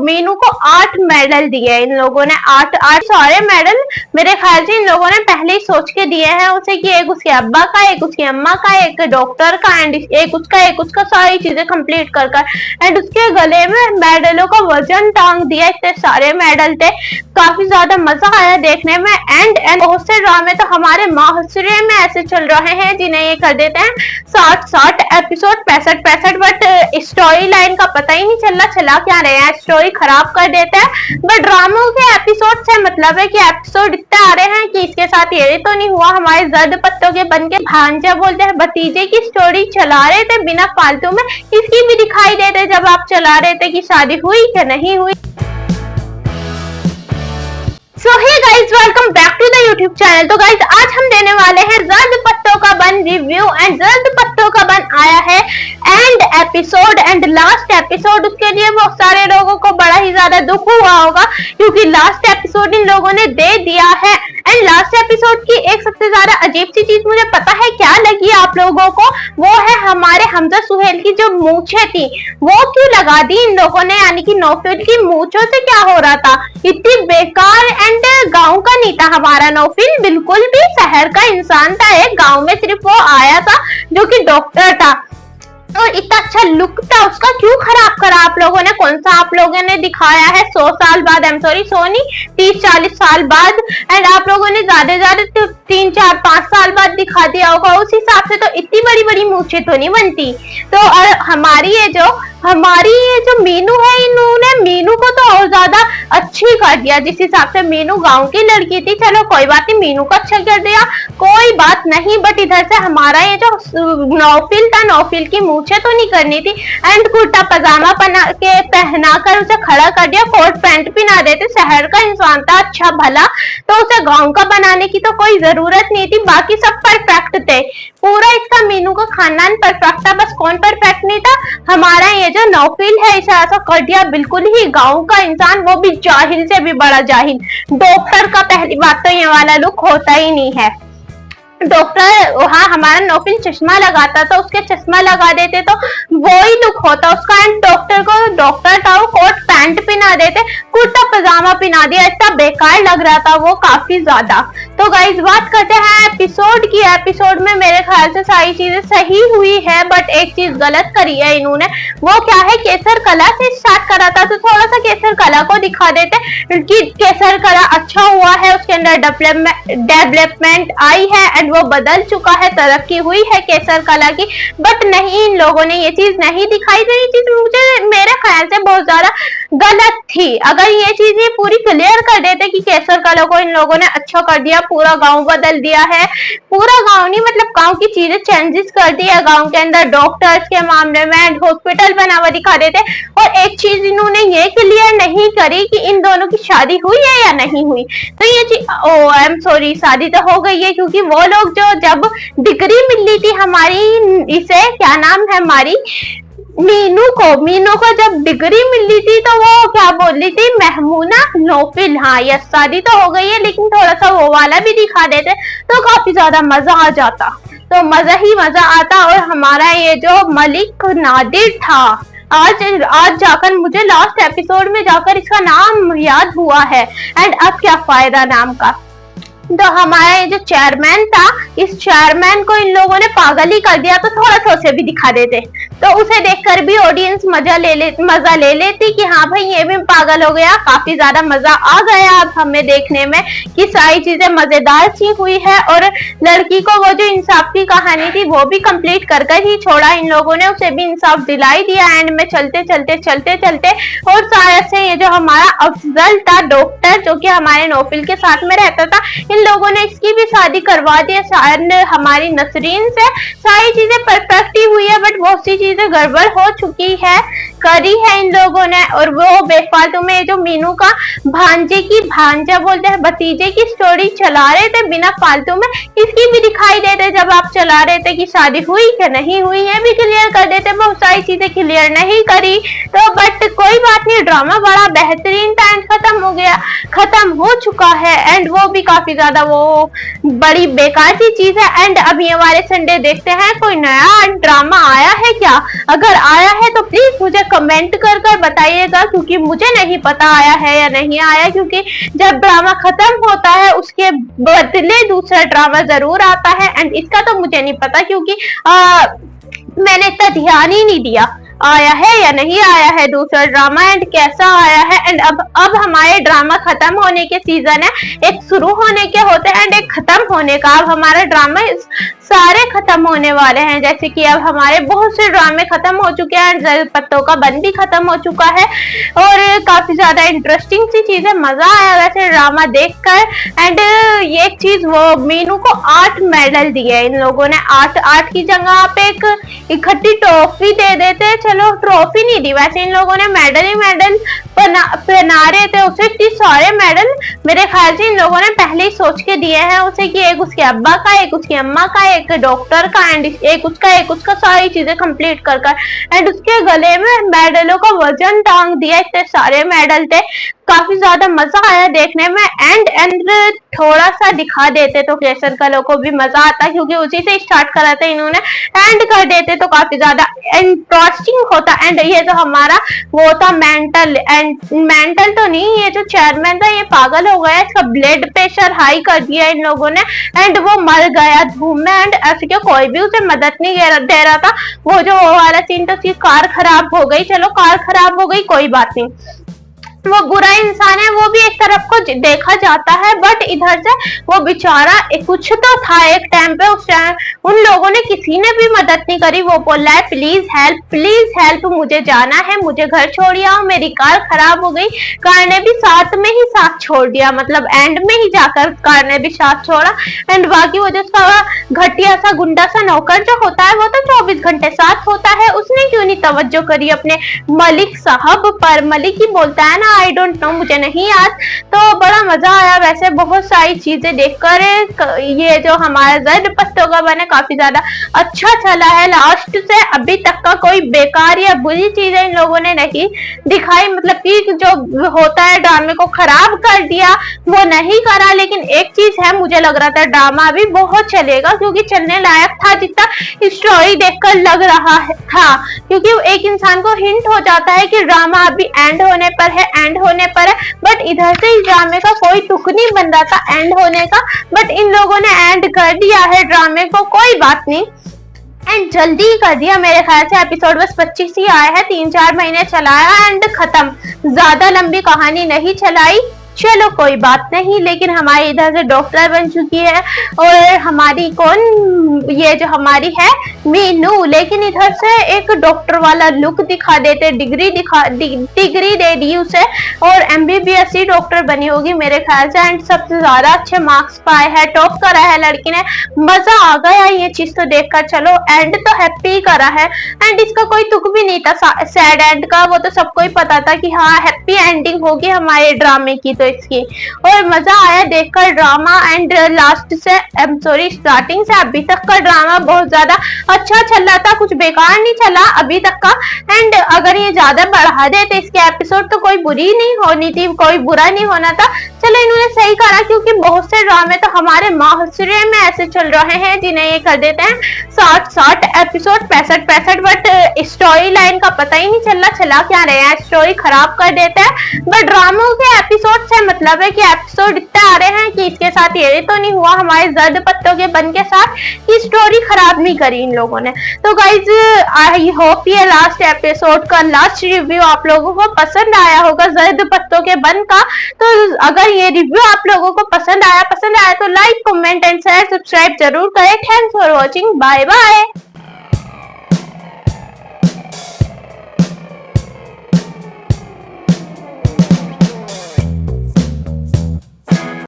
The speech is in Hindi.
मीनू को 8 मेडल दिए इन लोगों ने, 8 सारे मेडल मेरे ख्याल से इन लोगों ने पहले ही सोच के दिए हैं उसे कि एक उसके अब्बा का, एक उसकी अम्मा का, एक डॉक्टर का एंड एक उसका सारी चीजें कंप्लीट कर एंड उसके गले में मेडलों का वजन टांग दिया। इतने सारे मेडल थे, काफी ज्यादा मजा आया देखने में। एंड बहुत से ड्रामे तो हमारे माहौसरे में ऐसे चल रहे हैं जिन्हें ये कर देते हैं 60 एपिसोड 65, बट स्टोरी लाइन का पता ही नहीं चला क्या रहे हैं, स्टोरी खराब कर देते हैं। बट ड्रामों के एपिसोड से मतलब है कि एपिसोड इतने आ रहे हैं कि इसके साथ ये तो नहीं हुआ, हमारे जर्द पत्तों के बन के भांजा बोलते हैं भतीजे की स्टोरी चला रहे थे बिना फालतू में, इसकी भी दिखाई देते जब आप चला रहे थे कि शादी हुई क्या नहीं हुई। So hey guys, welcome back to the YouTube channel। तो guys आज हम देने वाले हैं जर्द पत्तों का बन रिव्यू एंड जर्द पत्तों का बन आया है and episode and last episode. उसके लिए बहुत सारे लोगों को बड़ा ही ज्यादा दुख हुआ होगा क्योंकि लास्ट एपिसोड इन लोगों ने दे दिया है। एंड लास्ट एपिसोड की एक सबसे ज्यादा अजीब सी चीज मुझे पता है क्या लगी आप लोगों को, वो है हमारे हमजा सुहेल की जो मूछें थी वो क्यों लगा दी इन लोगों ने, यानी कि नौफिल की मूछों से क्या हो रहा था। इतनी बेकार एंड गांव का नहीं था हमारा नौफिल, बिल्कुल भी शहर का इंसान था, एक गांव में सिर्फ वो आया था जो कि डॉक्टर था और इतना अच्छा लुक था उसका, क्यों खराब करा आप लोगों ने। कौन सा आप लोगों ने दिखाया है 100 साल बाद, 30-40 साल बाद, एंड आप लोगों ने ज्यादा 3-4-5 साल बाद दिखा दिया होगा। उस हिसाब से तो इतनी बड़ी मूछें तो नहीं बनती। तो हमारी ये जो मीनू है, इन्होंने मीनू को तो और ज्यादा अच्छी कर दिया। जिस हिसाब से मीनू गांव की लड़की थी, चलो कोई बात नहीं, मीनू को अच्छा कर दिया, कोई बात नहीं, बट इधर से हमारा ये जो नौफिल था, नौफिल की मूछें तो नहीं करनी थी एंड कुर्ता पजामा पहना कर उसे खड़ा कर दिया, कोट पैंट पहना देते। शहर का इंसान था अच्छा भला, तो उसे गांव का बनाने की तो कोई जरूरत नहीं थी। बाकी सब परफेक्ट थे, पूरा इसका मीनू का खानदान परफेक्ट था, बस कौन परफेक्ट नहीं था, हमारा ये जो नौफिल है। इसे ऐसा कर दिया बिल्कुल ही गांव का इंसान, वो भी जाहिल से भी बड़ा जाहिल। डॉक्टर का पहली बात तो ये वाला लुक होता ही नहीं है। डॉक्टर, हाँ हमारा नौफिल चश्मा लगाता था, उसके चश्मा लगा देते तो वो ही लुक होता उसका। एंड डॉक्टर था वो कोट पैंट पहना देते, कुर्ता पजामा पहना दिया, इतना बेकार लग रहा था वो काफी ज्यादा। तो गाइस बात करते हैं एपिसोड की। एपिसोड में मेरे ख्याल से सारी चीजें सही हुई है, बट एक चीज गलत करी है इन्होंने, वो क्या है, केसर कला से स्टार्ट करा था तो थोड़ा सा केसर कला को दिखा देते कि केसर कला अच्छा हुआ है, उसके अंदर डेवलपमेंट आई है एंड वो बदल चुका है, तरक्की हुई है केसर कला की। बट नहीं, इन लोगों ने ये चीज नहीं दिखाई। तो ये चीज मुझे मेरे ख्याल से बहुत ज्यादा गलत थी। अगर ये चीज ये पूरी क्लियर कर देते कि केसर कला को इन लोगों ने अच्छा कर दिया, पूरा गांव बदल दिया है, पूरा गांव नहीं मतलब गांव की चीजें चेंजेस कर दी है, गांव के अंदर डॉक्टर्स के मामले में हॉस्पिटल बना हुआ दिखा देते। और एक चीज इन्होंने ये क्लियर नहीं करी कि इन दोनों की शादी हुई है या नहीं हुई। तो ये चीज, आई एम सॉरी, शादी तो हो गई है क्योंकि वो लोग जो जब डिग्री मिली थी हमारी, इसे क्या नाम है, हमारी मीनू को जब डिग्री मिली थी तो वो क्या बोल रही थी, महमूना नौफिल, हाँ यस शादी तो हो गई है, लेकिन थोड़ा सा वो वाला भी दिखा देते तो काफी ज्यादा मजा आ जाता, तो मजा ही मजा आता। और हमारा ये जो मलिक नादिर था, आज जाकर मुझे लास्ट एपिसोड में जाकर इसका नाम याद हुआ है एंड अब क्या फायदा नाम का। तो हमारा ये जो चेयरमैन था, इस चेयरमैन को इन लोगों ने पागल ही कर दिया, तो थोड़ा सा उसे भी दिखा देते तो उसे देखकर भी ऑडियंस मजा ले लेती कि हाँ भाई ये भी पागल हो गया। काफी ज्यादा मजा आ गया अब हमें देखने में कि सारी चीजें मजेदार सी हुई है। और लड़की को वो जो इंसाफ की कहानी थी वो भी कंप्लीट कर ही छोड़ा इन लोगों ने, उसे भी इंसाफ दिलाई दिया एंड में चलते। और शायद से ये जो हमारा अफजल था डॉक्टर, जो कि हमारे नौफिल के साथ में रहता था, इन लोगों ने इसकी भी शादी करवा दी है शायद हमारी नसरीन से। सारी चीजें परफेक्ट ही हुई है, बट बहुत सी चीजें गड़बड़ हो चुकी है, करी है इन लोगों ने। और वो बेफालतू में जो मीनू का भांजा बोलते हैं भतीजे की स्टोरी चला रहे थे बिना फालतू में, इसकी भी दिखाई देते जब आप चला रहे थे कि शादी हुई क्या नहीं हुई, ये भी क्लियर कर देते। बहुत सारी चीजें क्लियर नहीं करी, तो बट कोई बात नहीं, ड्रामा बड़ा बेहतरीन था एंड खत्म हो चुका है। एंड वो भी काफी ज्यादा वो बड़ी बेकार सी चीज है। एंड अब ये वाले संडे देखते हैं कोई नया ड्रामा आया है क्या, आया? अगर आया है तो प्लीज मुझे कमेंट कर कर बताइएगा, क्योंकि मुझे नहीं पता आया है या नहीं आया, क्योंकि जब ड्रामा खत्म होता है उसके बदले दूसरा ड्रामा जरूर आता है। एंड इसका तो मुझे नहीं पता, क्योंकि मैंने इतना ध्यान ही नहीं दिया आया है या नहीं आया है दूसरा ड्रामा एंड कैसा आया है। एंड अब हमारे ड्रामा खत्म होने के सीजन है, एक शुरू होने के होते हैं एंड एक खत्म होने का। अब हमारा ड्रामा सारे खत्म होने वाले हैं, जैसे कि अब हमारे बहुत से ड्रामे खत्म हो चुके हैं, जल्द पत्तों का बन भी खत्म हो चुका है और काफी ज्यादा इंटरेस्टिंग सी चीज है। मजा आया वैसे ड्रामा देखकर। एंड ये एक चीज, वो मीनू को 8 मेडल दिए इन लोगों ने। 8 की जगह पे एक इकट्ठी ट्रॉफी दे देते, चलो ट्रॉफी नहीं दी, वैसे इन लोगों ने मेडल ही मेडल पहना रहे थे उसे। इतने सारे मेडल मेरे ख्याल से इन लोगों ने पहले ही सोच के दिए हैं उसे, कि एक उसके अब्बा का, एक उसकी अम्मा का, एक डॉक्टर का एंड एक उसका सारी चीजें कंप्लीट कर एंड उसके गले में मेडलों का वजन टांग दिया। इतने सारे मेडल थे, काफी ज्यादा मजा आया देखने में। एंड थोड़ा सा दिखा देते तो केसर कलो को भी मजा आता, क्योंकि उसी से स्टार्ट करा था इन्होंने, एंड कर देते तो काफी ज्यादा इंटरेस्टिंग होता। एंड ये जो हमारा वो था मेंटल, एंड मेंटल तो नहीं, ये जो चेयरमैन था ये पागल हो गया, इसका ब्लड प्रेशर हाई कर दिया इन लोगों ने एंड वो मर गया धूम में। एंड ऐसे क्यों कोई भी उसे मदद नहीं दे रहा था। वो जो वाला सीन था, उसकी कार खराब हो गई, चलो कार खराब हो गई कोई बात नहीं, वो बुरा इंसान है, वो भी एक तरफ को देखा जाता है, बट इधर से वो बेचारा कुछ तो था एक टाइम पे, उस टाइम उन लोगों ने किसी ने भी मदद नहीं करी। वो बोल रहा है प्लीज हेल्प, मुझे जाना है, मुझे घर छोड़िए, मेरी कार खराब हो गई। कार ने भी साथ में ही साथ छोड़ दिया, मतलब एंड में ही जाकर कार ने भी साथ छोड़ा। एंड बाकी वो जो उसका घटिया सा गुंडा सा नौकर जो होता है, वो तो 24 घंटे साथ होता है, उसने क्यों नहीं तवज्जो करी अपने मलिक साहब पर। मलिक ही बोलता है ना, आई डोंट नो, मुझे नहीं याद। तो बड़ा मजा आया वैसे बहुत सारी चीजें देखकर। ये जो हमारा जर्द पत्तों का बना काफी ज्यादा अच्छा चला है लास्ट से अभी तक का। कोई बेकार या बुरी चीजें इन लोगों ने नहीं दिखाई, मतलब कि जो होता है ड्रामे को खराब कर दिया वो नहीं करा। लेकिन एक चीज है, मुझे लग रहा था ड्रामा अभी बहुत चलेगा, क्योंकि चलने लायक था जितना स्टोरी देखकर लग रहा था। क्योंकि एक इंसान को हिंट हो जाता है कि ड्रामा अभी एंड होने पर है, बट इधर से इस ड्रामे का कोई तुक नहीं बन रहा था एंड होने का, बट इन लोगों ने एंड कर दिया है ड्रामे को, कोई बात नहीं, एंड जल्दी ही कर दिया। मेरे ख्याल से एपिसोड बस 25 ही आया है, 3-4 महीने चलाया एंड खत्म, ज्यादा लंबी कहानी नहीं चलाई। चलो कोई बात नहीं। लेकिन हमारी इधर से डॉक्टर बन चुकी है और हमारी ये जो हमारी है मीनू, लेकिन इधर से एक डॉक्टर वाला लुक दिखा देते, डिग्री दे दी उसे और MBBS डॉक्टर बनी होगी मेरे ख्याल से। एंड सबसे ज्यादा अच्छे मार्क्स पाए हैं, टॉप करा है लड़की ने, मजा आ गया ये चीज तो देखकर। चलो एंड तो हैप्पी करा है एंड इसका कोई तुक भी नहीं था सैड एंड का, वो तो सबको ही पता था कि हाँ हैप्पी एंडिंग होगी हमारे ड्रामे की। तो इसकी और मजा आया देखकर ड्रामा। एंड लास्ट से स्टार्टिंग से अभी तक का ड्रामा बहुत ज्यादा अच्छा चल रहा था, कुछ बेकार नहीं चला अभी तक का। एंड अगर ये ज्यादा बढ़ा देते इसके एपिसोड तो कोई बुरी नहीं होनी थी, कोई बुरा नहीं होना था। चलो इन्होंने सही करा, क्योंकि बहुत से ड्रामे तो हमारे माहौसरे में ऐसे चल रहे हैं जिन्हें ये कर देते हैं 60 एपिसोड, 65, बट स्टोरी लाइन का पता ही नहीं चला क्या रहे हैं, स्टोरी खराब कर देते हैं। बट ड्रामों के एपिसोड से मतलब है कि एपिसोड इतने आ रहे हैं कि इसके साथ ये तो नहीं हुआ हमारे जर्द पत्तों के बन के साथ कि स्टोरी खराब नहीं करी इन लोगों ने। तो गाइज आई होप ये लास्ट एपिसोड का लास्ट रिव्यू आप लोगों को पसंद आया होगा जर्द पत्तों के बन का। तो अगर ये रिव्यू आप लोगों को पसंद आया तो like, comment and share, subscribe जरूर करें। Thanks for watching, bye bye.